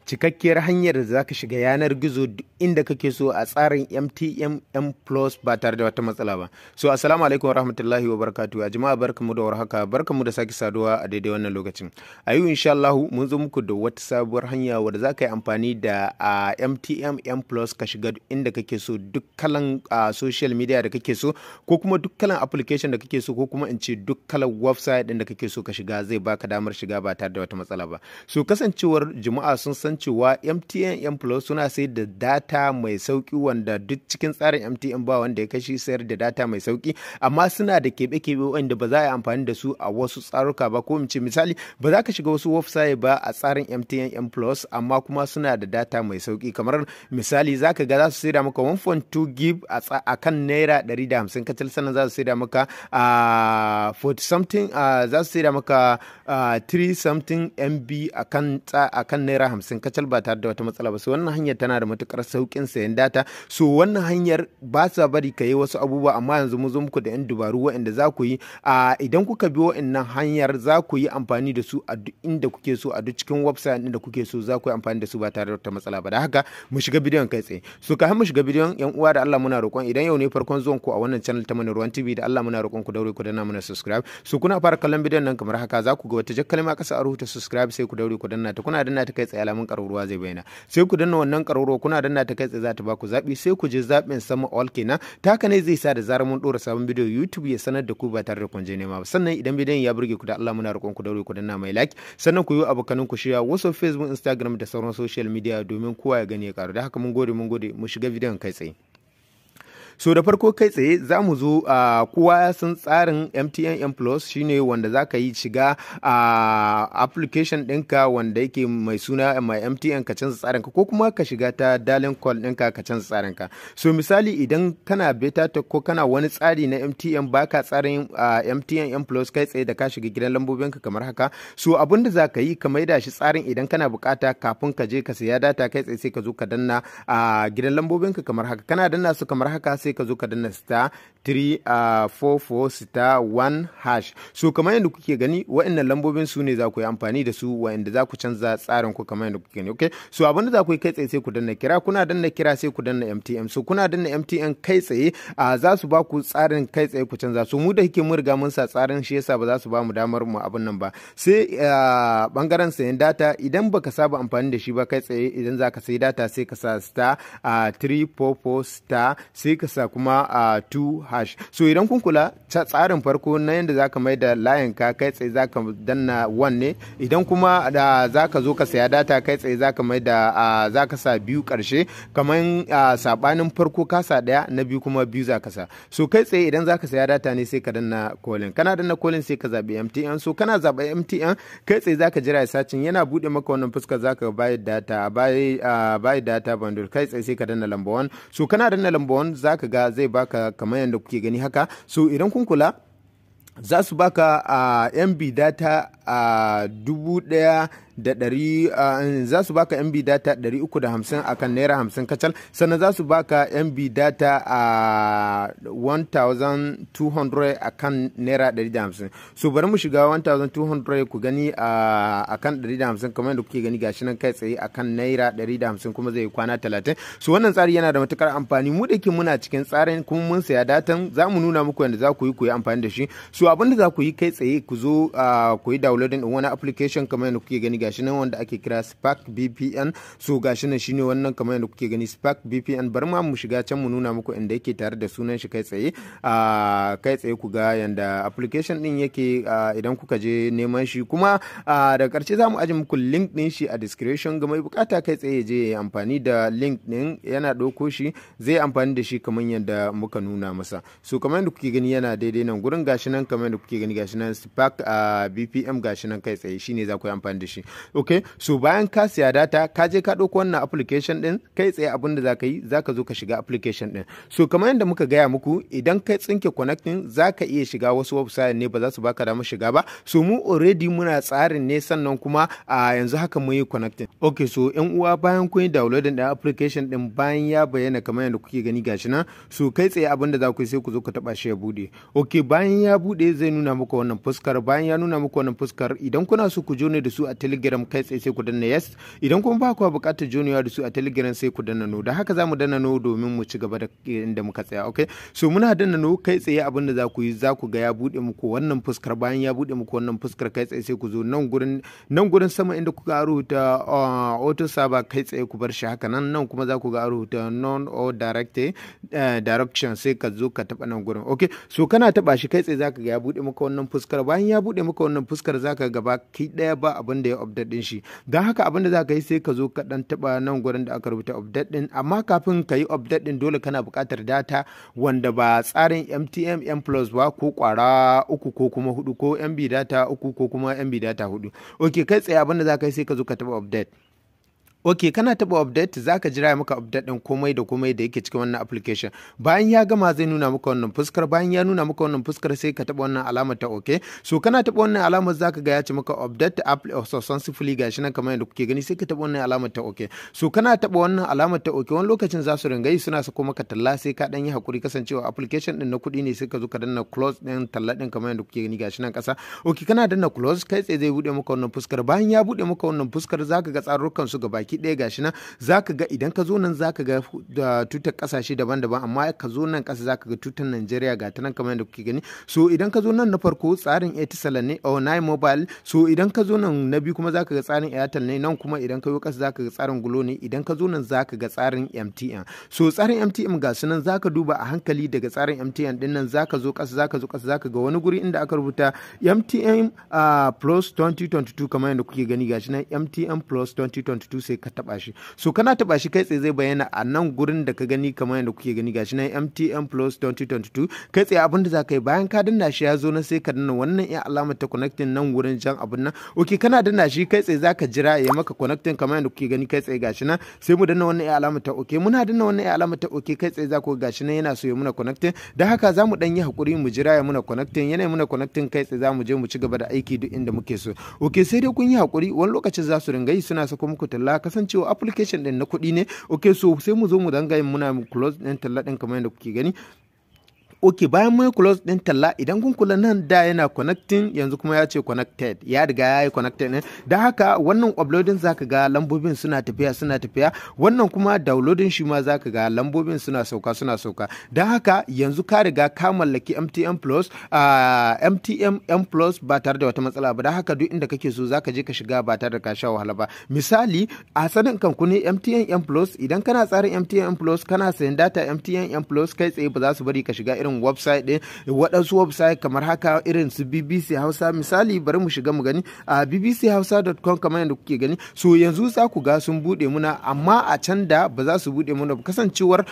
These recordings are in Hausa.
cikakkiyar hanyar da zaka shiga yanar gizo inda kake so a tsarin MTN Plus ba tare da wata matsala ba. So assalamu alaikum warahmatullahi wabarakatuh. A jama'a barkamu da warhaka, barkamu da sake saduwa a daidai wannan lokacin. A yau insha Allah mun zo muku da wata sabuwar hanya wadda zaka yi amfani da MTN Plus ka shiga inda kake so, duk kalan social media da kake so, ko kuma duk kalan application da kake so, ko kuma in ce duk kalan website din da kake so ka shiga, zai baka damar shiga ba tare da wata matsala ba. So kasancewar jama'a sun san cewa MTN Plus suna sayar da data mai sauki, wanda duk cikin tsarin MTN ba wanda ya kashi sayar da data mai sauki, amma suna da keɓe-keɓe wanda ba za a yi amfani da su a wasu tsaruka ba. Ko in ce misali, ba za ka shiga wasu website ba a tsarin MTN Plus, amma kuma suna da data mai sauki. Kamar misali, za ka ga za su sayar maka 1.2 gig a kan naira 150 kacal, sannan za su sayar maka 40 something, za su sayar maka 3 something MB a kan naira 50 kacal ba tare da wata matsala ba. So wannan hanyar tana da matukar saukin sayan data. So wannan hanyar ba sa bari ka yi wasu abubuwa, amma yanzu mu zo muku da yan dubaru waɗanda za ku yi idan kuka bi waɗannan hanyar, za ku yi amfani da su a duk inda kuke so, a duk cikin website ɗin da kuke so, za ku yi amfani da su ba tare da wata matsala ba. Da haka mu shiga bidiyon kai tsaye. So kafin mu shiga bidiyon, yan uwa da Allah muna roƙon, idan yau ne farkon zuwan ku a wannan channel ta Mana Ruwan TV, da Allah muna roƙon ku daure ku danna mana subscribe. So kuna fara kallon bidiyon nan kamar haka, za ku ga wata jakkalma kasa a rubuta subscribe, sai ku daure ku danna ta. Kuna danna ta kai tsaye alamun ƙararruwa zai bayyana, sai ku danna wannan ƙararruwa. Kuna danna ta kai tsaye za ta ba ku zaɓi, sai ku je zaɓin sama all kenan. Ta haka ne zai sa da zarar mun ɗora sabon bidiyo YouTube ya sanar da ku ba tare da kun je nema ba. Sannan idan bidiyon ya burge ku, da Allah muna roƙon ku daure ku danna mai like, sannan ku yi abokanin ku shirya wasu Facebook, Instagram da sauran social media domin kowa ya gani ya karu. Da haka mun gode mu shiga bidiyon kai tsaye. So da farko kai tsaye za mu zo kowa ya san tsarin MTN Plus shine wanda za ka yi shiga application ɗinka wanda yake mai suna mai MTN ka canza tsarinka, ko kuma ka shiga ta dalin call ɗinka ka canza tsarinka. So misali, idan kana beta ko kana wani tsari na MTN baka tsarin MTN Plus, kai tsaye da ka shiga gidan lambobinka kamar haka. So abin da za ka yi, ka maida shi tsarin idan kana bukata kafin ka je ka siya data, kai tsaye sai ka zo ka danna gidan lambobinka kamar haka. Kana danna su kamar haka, sai ka zo ka danna star 344 star 1 hash. So kamar yadda kuke gani, wa'annan lambobin su ne za ku yi amfani da su, wa'anda za ku canza tsarin ku kamar yadda kuke gani. Okay, so abin da za ku yi kai tsaye sai ku danna kira. Kuna danna kira sai ku danna MTN. So kuna danna MTN kai tsaye za su ba ku tsarin kai tsaye ku canza. So mu da yake mun riga mun sa tsarin, shi yasa ba za su ba mu damar mu abin nan ba. Sai bangaren sayan data, idan baka saba amfani da shi ba, kai tsaye idan za ka sayi data sai ka sa star 344 star, sai ka sa kuma 2 hash. So idan kun kula tsarin farko na yadda za ka mai da layin ka, kai tsaye za ka danna 1 ne. Idan kuma da za ka zo ka saya data, kai tsaye za ka mai da za ka sa 2 karshe, kamar sabanin farko ka sa 1, na biyu kuma 2 za ka sa. So kai tsaye idan za ka saya data ne, sai ka danna calling. Kana danna calling sai ka zaɓi MTN. So kana zaɓa MTN, kai tsaye za ka jira ya sacin, yana buɗe maka wannan fuskar, za ka bayar data buy data bundle. Kai tsaye sai ka danna lamba 1. So kana danna lamba 1, za ka ga zai baka kamar yadda kuke gani haka. So idan kun kula, za su baka MB data 1000 za su baka MB data 350 akan naira 50 kacal, sannan za su baka MB data 1200 akan naira 150. So bari mu shiga 1200 ku gani akan 150, kamar yadda kuke gani gashi nan kai tsaye akan naira 150, kuma zai kwana 30. So wannan tsari yana da matukar amfani. Mu da ke muna cikin tsarin kuma mun saya datan, za mu nuna muku yadda za ku yi amfani da shi. So abinda za ku yi, kai tsaye ku zo ku yi downloading din wani application kamar yadda kuke gani gashi nan, wanda ake kira Spark VPN. So gashi nan shine wannan kamar yadda kuke gani, Spark VPN. Bar ma mu shiga can mu nuna muku inda yake tare da sunan shi kai tsaye. Kai tsaye ku ga yanda application din yake idan kuka je neman shi, kuma da karshe za mu aje muku link din shi a description. Ga mai bukata kai tsaye je amfani da link din, yana ɗauko shi zai amfani da shi kamar yadda muka nuna masa. So kamar yadda kuke gani yana daidai nan gurin, gashi nan kamar yadda kuke gani gashi nan Spark VPN gashi nan kai tsaye, shine za ku yi amfani da shi. Okay, so bayan ka siya data, ka je ka ɗauko wannan application din, kai tsaye abin da za ka yi, za ka zo ka shiga application din. So kamar yadda muka gaya muku, idan kai tsinke connecting, za ka iya shiga wasu website ne, ba za su baka damar shiga ba. So mu already muna tsarin ne, sannan kuma yanzu haka mun yi connecting. Okay, so yan uwa, bayan kun yi downloading da application din, bayan ya bayyana kamar yadda kuke gani gashi nan, so kai tsaye abin da za ku yi, sai ku zo ku taba shi ya bude. Okay, bayan ya bude zai nuna muku wannan fuskar. Bayan ya nuna muku wannan fuskar, idan kuna so ku jone da su a Telegram Telegram kai tsaye sai ku danna yes, idan kuma ba ku buƙatar jonewa da su a Telegram sai ku danna no. Da haka za mu danna no domin mu ci gaba da inda muka tsaya. Okay, so muna danna no kai tsaye abin da za ku yi, za ku ga ya buɗe muku wannan fuskar. Bayan ya buɗe muku wannan fuskar kai tsaye sai ku zo nan gurin sama inda kuka rubuta auto server kai tsaye ku bar shi haka nan kuma za ku ga rubuta non or direction sai ka zo ka taba nan gurin. Okay, so kana taba shi kai tsaye zaka ga ya bude maka wannan fuskar. Bayan ya bude maka wannan fuskar zaka ga ba ki daya ba abin da ya update din shi. Dan haka abin da zaka yi sai ka zo ka dan taba nan gurin da aka rubuta update din, amma kafin ka yi update din dole kana buƙatar data wanda ba tsarin MTM M Plus ba, ko kwara 3 ko kuma 4 ko MB data 3 ko kuma MB data 4. Okay, kai tsaye abin da zaka yi sai ka zo ka taba update. Ok, kana taba update zaka jira maka update din komai da komai da yake cikin wannan application. Bayan ya gama zai nuna maka wannan fuskar. Bayan ya nuna maka wannan fuskar sai ka taba wannan alamar ta ok. So kana taba wannan alamar zaka ga ya ce maka update app successfully gashi nan kamar yadda kuke gani, sai ka taba wannan alamar ta ok. So kana taba wannan alamar ta ok, wani lokacin za su ringa yi suna sako maka talla, sai ka dan yi hakuri kasancewa application din na kuɗi ne, sai ka zo ka danna close din talla din kamar yadda kuke gani gashi nan kasa. Ok, kana danna close kai tsaye zai bude maka wannan fuskar. Bayan ya bude maka wannan fuskar zaka ga tsarurrukan su gabaki ɗaya gashi nan. Zaka ga idan ka zo nan zaka ga da tutar kasashe daban-daban, amma ka zo nan kasa zaka ga tutar Najeriya ga ta nan kamar yadda kuke gani. So idan ka zo nan na farko tsarin Etisalat ne o Nine Mobile. So idan ka zo nan na biyu kuma zaka ga tsarin Airtel ne, nan kuma idan ka zo kasa zaka ga tsarin Glo ne, idan ka zo nan zaka ga tsarin MTN. So tsarin MTN ga su nan zaka duba a hankali daga tsarin MTN din nan zaka zo kasa zaka ga wani guri inda aka rubuta MTN Plus 2022 kamar yadda kuke gani gashi nan MTN Plus 2022 sai ka taba shi. So kana taba shi kai tsaye zai bayyana a nan gurin da ka gani kamar yadda kuke gani gashi nan MTN Plus 2022. Kai tsaye abin da zaka yi bayan ka danna shi ya zo nan sai ka danna wannan ya alamar ta connecting nan gurin jan abin nan. Okay, kana danna shi kai tsaye zaka jira ya maka connecting kamar yadda kuke gani kai tsaye gashi nan, sai mu danna wannan ya alamar ta okay. Muna danna wannan ya alamar ta okay kai tsaye za ku gashi nan yana so ya muna connecting. Dan haka za mu dan yi hakuri mu jira ya muna connecting, yana muna connecting kai tsaye za mu je mu ci gaba da aiki duk inda muke so. Okay, sai dai kun yi hakuri wani lokacin za su ringa yi suna sako muku talla kasancewa application din na kuɗi ne. Okay, so sai mu zo mu danga yin muna close din talla din kamar yadda kuke gani. Ok, bayan mun close din talla idan kun kula nan da yana connecting yanzu kuma ya ce connected, ya riga ya yi connected ne. Da haka wannan uploading zaka ga lambobin suna tafiya, wannan kuma downloading shi ma zaka ga lambobin suna sauka. Da haka yanzu ka riga ka mallaki MTN Plus MTN Plus ba tare da wata matsala ba. Da haka duk inda kake so zaka je ka shiga ba tare da ka sha wahala ba. Misali a sanin kanku ne MTN Plus, idan kana tsarin MTN Plus kana sayan data MTN Plus kai tsaye ba za su bari ka shiga irin website ɗin waɗansu website kamar haka irin su BBC Hausa. Misali bari mu shiga mu gani a bbchausa.com kamar yadda kuke gani. So yanzu za ku ga sun buɗe muna, amma a can da ba za su buɗe muna ba kasancewar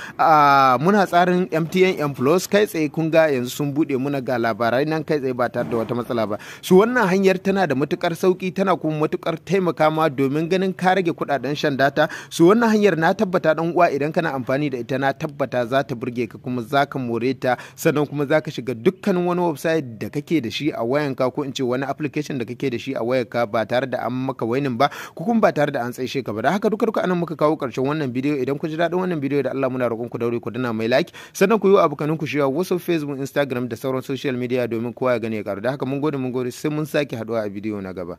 muna tsarin MTN Plus. Kai tsaye kun ga yanzu sun buɗe muna ga labarai nan kai tsaye ba tare da wata matsala ba. So wannan hanyar tana da matukar sauki, tana kuma matukar taimaka ma domin ganin ka rage kuɗaɗen shan data. So wannan hanyar na tabbata dan uwa idan kana amfani da ita na tabbata za ta burge ka kuma za ka more ta, sannan kuma za ka shiga dukkanin wani website da kake da shi a wayanka, ko in ce wani application da kake da shi a wayarka ba tare da an maka wainin ba, ko kuma ba tare da an tsaishe ka ba. Da haka duka anan muka kawo karshen wannan bidiyo. Idan ku ji daɗin wannan bidiyo da Allah muna roƙon ku daure ku dana mai like, sannan ku yi abokanin ku share WhatsApp, Facebook, Instagram da sauran social media domin kowa ya gani ya karu. Da haka mun gode sai mun sake haɗuwa a bidiyo na gaba.